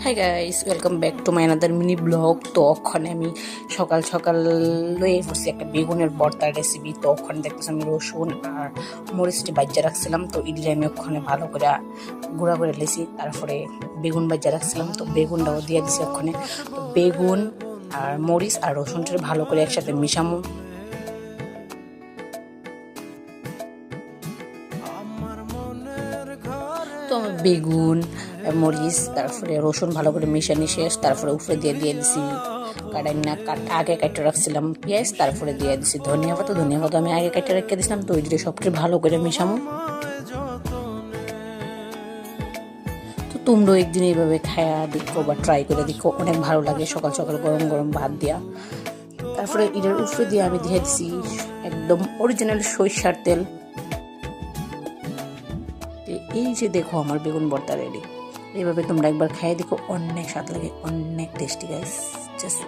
Hi guys, welcome back to my another mini blog. তো ওখানে আমি সকাল সকাল লয়ে বসছি একটা বেগুনের ভর্তার রেসিপি। তো ওখানে দেখতেছি আমি রসুন আর মরিচটি বাজ্যা রাখছিলাম। তো ইডলি আমি ওখানে ভালো করে গুঁড়া করে লেছি। তারপরে বেগুন বাজ্যা রাখছিলাম, তো বেগুনটাও দিয়ে দিছি ওখানে। তো বেগুন আর মরিচ আর রসুনটা ভালো করে একসাথে মিশামো। তো আমি বেগুন মরিচ তারপরে রসুন ভালো করে মিশানি শেষ। তারপরে উপরে দিয়ে দিছি কাটাই না আগে কাটতে রাখছিলাম পেঁয়াজ। তারপরে দিয়ে দিছি ধনিয়া পাতা আমি আগে কাটতে রেখে দিছিলাম। তো ওই যে সবটি ভালো করে মিশামো। তো তোমরাও একদিন এইভাবে খায়া দেখো বা ট্রাই করে দেখো, অনেক ভালো লাগে সকাল সকাল গরম গরম ভাত দিয়া। তারপরে এটার উপরে দিয়ে আমি দিয়ে দিছি একদম অরিজিনাল সরিষার তেল। এই যে দেখো আমার বেগুন ভর্তা রেডি। এইভাবে তোমরা একবার খাইয়ে দেখো, অনেক স্বাদ লাগে, অনেক টেস্টি গাইস। জাস্ট